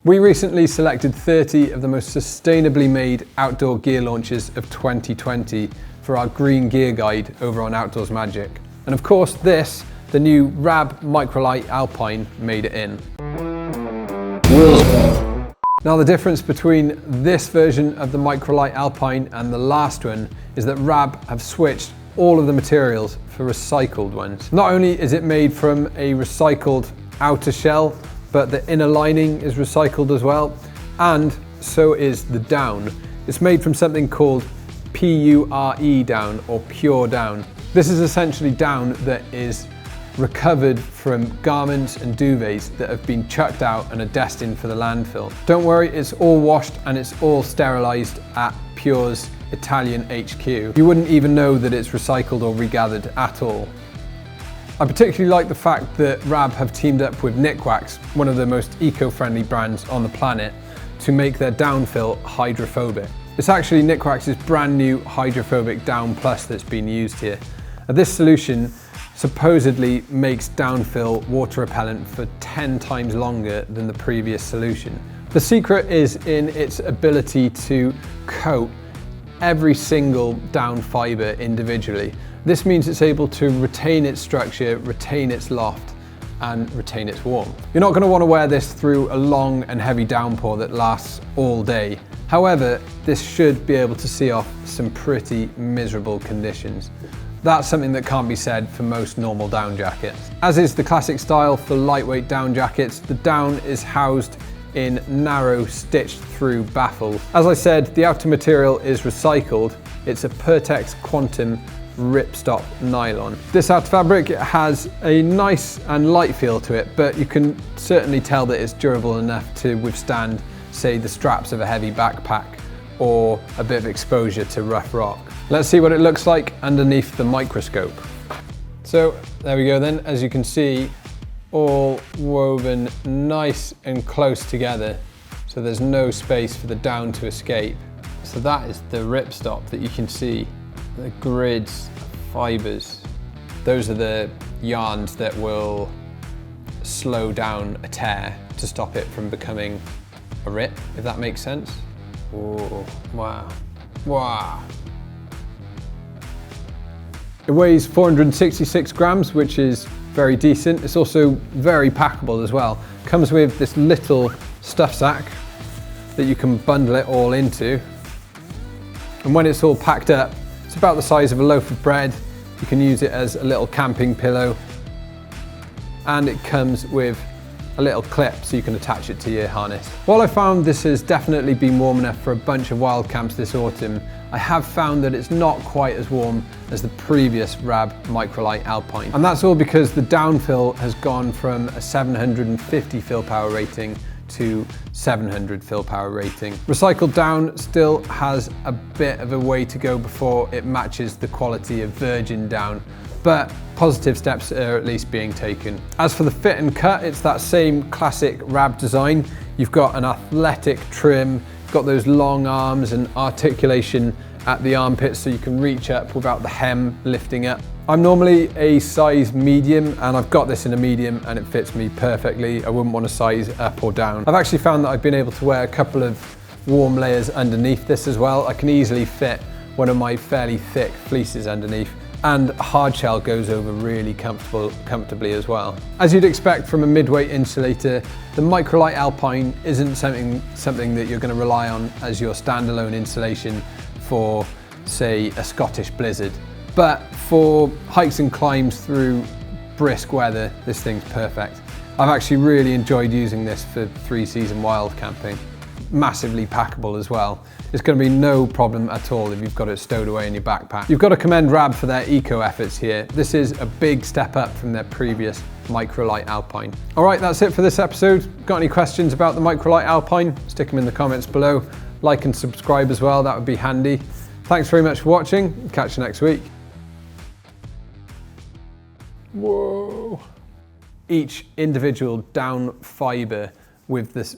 We recently selected 30 of the most sustainably made outdoor gear launches of 2020 for our green gear guide over on Outdoors Magic. And of course this, the new Rab Microlight Alpine, made it in. Now the difference between this version of the Microlight Alpine and the last one is that Rab have switched all of the materials for recycled ones. Not only is it made from a recycled outer shell, but the inner lining is recycled as well, and so is the down. It's made from something called PURE down, or pure down. This is essentially down that is recovered from garments and duvets that have been chucked out and are destined for the landfill. Don't worry, it's all washed and it's all sterilised at Pure's Italian HQ. You wouldn't even know that it's recycled or regathered at all. I particularly like the fact that Rab have teamed up with Nikwax, one of the most eco-friendly brands on the planet, to make their downfill hydrophobic. It's actually Nikwax's brand new hydrophobic Down Plus that's been used here. Now, this solution supposedly makes downfill water repellent for 10 times longer than the previous solution. The secret is in its ability to coat every single down fibre individually. This means it's able to retain its structure, retain its loft, and retain its warmth. You're not going to want to wear this through a long and heavy downpour that lasts all day. However, this should be able to see off some pretty miserable conditions. That's something that can't be said for most normal down jackets. As is the classic style for lightweight down jackets, the down is housed in narrow stitched through baffles. As I said, the outer material is recycled. It's a Pertex Quantum ripstop nylon. This outer fabric has a nice and light feel to it, but you can certainly tell that it's durable enough to withstand, say, the straps of a heavy backpack or a bit of exposure to rough rock. Let's see what it looks like underneath the microscope. So there we go then, as you can see, all woven nice and close together, so there's no space for the down to escape. So that is the ripstop that you can see, the grids of fibres. Those are the yarns that will slow down a tear to stop it from becoming a rip, if that makes sense. Oh, wow, wow. It weighs 466 grams, which is very decent. It's also very packable as well. Comes with this little stuff sack that you can bundle it all into. And when it's all packed up, it's about the size of a loaf of bread. You can use it as a little camping pillow. And it comes with a little clip so you can attach it to your harness. While I found this has definitely been warm enough for a bunch of wild camps this autumn, I have found that it's not quite as warm as the previous Rab Microlight Alpine. And that's all because the downfill has gone from a 750 fill power rating to 700 fill power rating. Recycled down still has a bit of a way to go before it matches the quality of virgin down, but positive steps are at least being taken. As for the fit and cut, it's that same classic Rab design. You've got an athletic trim, got those long arms and articulation at the armpits so you can reach up without the hem lifting up. I'm normally a size medium and I've got this in a medium and it fits me perfectly. I wouldn't want to size up or down. I've actually found that I've been able to wear a couple of warm layers underneath this as well. I can easily fit one of my fairly thick fleeces underneath, and hard shell goes over really comfortably as well. As you'd expect from a midweight insulator, the Microlight Alpine isn't something that you're going to rely on as your standalone insulation for, say, a Scottish blizzard. But for hikes and climbs through brisk weather, this thing's perfect. I've actually really enjoyed using this for 3-season wild camping. Massively packable as well. It's going to be no problem at all if you've got it stowed away in your backpack. You've got to commend Rab for their eco efforts here. This is a big step up from their previous Microlight Alpine. All right, that's it for this episode. Got any questions about the Microlight Alpine? Stick them in the comments below. Like and subscribe as well, that would be handy. Thanks very much for watching. Catch you next week. Whoa. Each individual down fibre with this